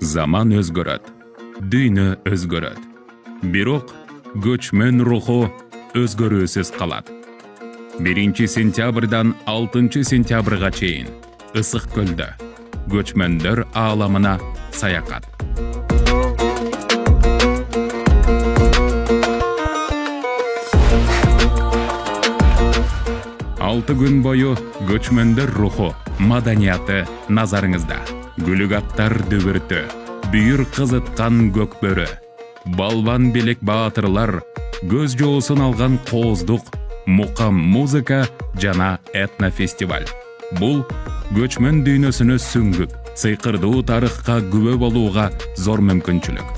Zaman özgөрөт, dүйнө özgөрөт. Бирок көчмөн руху өзгөрүүсүз калат. 1 сентябрдан 6 сентябрга чейин Ысык көлдө көчмөндөр ааламына саякат. Алты күн бою көчмөндөр руху, маданияты назарыңызда. Гүлүк аттар дүбүртү, бүйүр кызыткан көкбөрү, балбан белек баатырлар, көз жоосун алган кооздук, мукам музыка жана этнофестиваль. Бул көчмөн дүйнөсүнө сүңгүп, сыйкырдуу тарыхка күбө болууга зор мүмкүнчүлүк.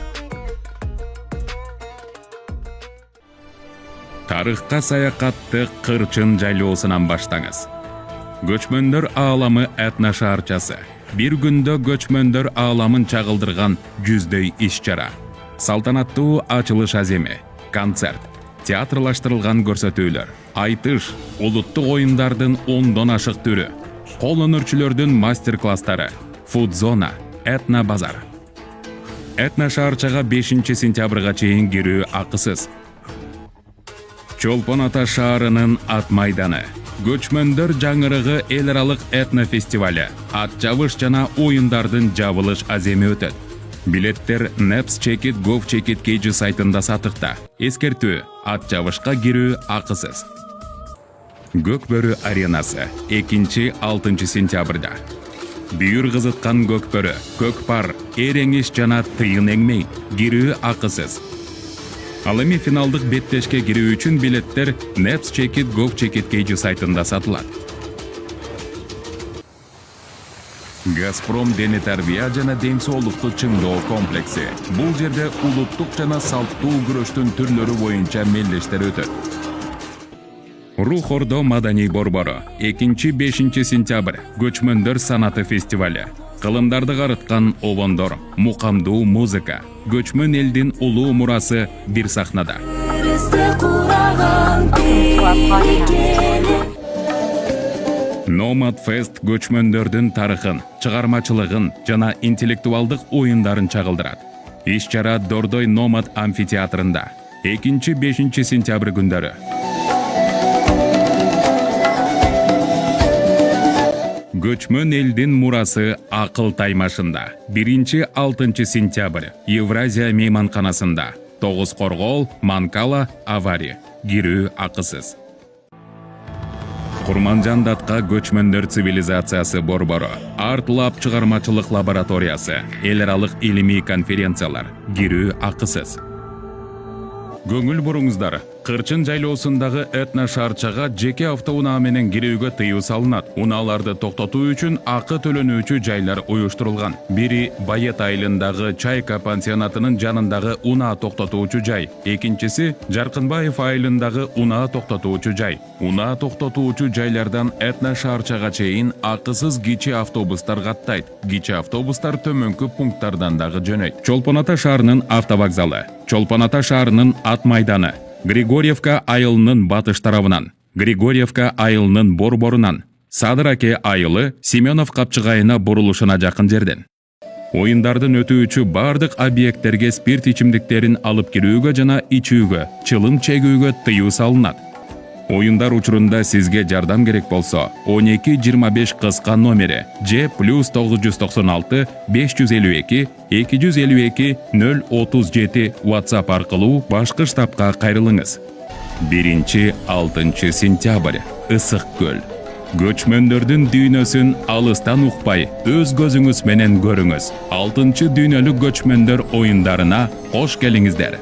Тарыхка саякатты кырчын жайлоосунан баштаңыз. Көчмөндөр ааламы этно шаарчасы. Bir күндө көчмөндөр ааламын чагылдырган жүздөй иш-чара. Салтанаттуу ачылыш аземи, концерт, театрлаштырылган көрсөтүүлөр, айтыш, улуттук оюндардын 10дон ашык түрү, кол өнөрчүлөрдүн мастер-класстары, фуд-зона, этно-базар. Этно шаарчага 5 сентябрга чейин кирүү акысыз. Чолпон Ата шаарынын ат майданы, көчмөндөр жаңырыгы эл аралык этнофестивалі, ат жабыш жана оюндардын жабылыш аземи өтөт. Билеттер neps.gov.kg сайтында сатыкта. Эскертүү, ат жабышка кирүү акысыз. Көкбөрү аренасы 2-6 сентябрда. Бүйүр кызыткан көкбөрү, көкпар, эреңиш жана тыйын эңмей кирүү акысыз. Ал эми финалдык беттешке кирүү үчүн билеттер neps.gov.kg сайтында сатылат. Газпром дене тарбия жана ден соолукту чыңдоо комплекси. Бул жерде улуттук жана салттуу күрөштүн түрлөрү боюнча мелдештер өтөт. Рух Ордо маданий борбору 2-5 сентябрь көчмөндөр санаты фестивалі. Кылымдарды карыткан обондор, мукамдуу музыка, көчмөн элдин улуу мурасы бир сахнада. Nomad Fest көчмөндөрдүн тарыхын, чыгармачылыгын жана интеллектуалдык оюндарын чагылдырат. Иш-чара Дордой Nomad амфитеатрында 2-5 сентябрь күндөрү. Көчмөн элдин мурасы акыл таймашында 1-6 сентябрь Евразия мейманканасында 9 Коргол, Манкала, Авари. Кирүү акысыз. Курманжандатка көчмөндөр цивилизациясы борбору, Арт Лаб чыгармачылык лабораториясы, эл аралык илимий конференциялар. Кирүү акысыз. Көңүл буруңуздар, Кырчын жайлоосундагы этно шаарчага жеке автоунаа менен кирүүгө тыюу салынат. Унааларды токтотуу үчүн акы төлөнүүчү жайлар уюштурулган. Бири Байет айылындагы Чайка пансионатынын жанындагы унаа токтотуучу жай. Экинчиси Жаркынбаев айылындагы унаа токтотуучу жай. Унаа токтотуучу жайлардан этно шаарчага чейин акысыз кичи автобустар каттайт. Кичи автобустар төмөнкү пункттардан дагы жөнөйт. Чолпон Ата шаарынын автовокзалы, Чолпон Ата шаарынын ат майданы, Григорьевка айылынын батыш тарабынан, Григорьевка айылынын борборунан, Садыраке айылы Семенов капчыгайына бурулушуна жакын жерден. Оюндардын өтүүчү бардык объекттерге спирт ичимдиктерин алып кирүүгө жана ичүүгө, чылым чегүүгө тыюу салынат. Оюндар учурунда сизге жардам керек болсо, 12-25 кыска номери Ж +996 552 252 037 WhatsApp аркылуу башкы штабка кайрылыңыз. 1-6 сентябрь Ысык көл. Көчмөндөрдүн дүйнөсүн алыстан укпай, өз көзүңүз менен көрүңүз. 6 дүйнөлүк көчмөндөр оюндарына кош келиңиздер.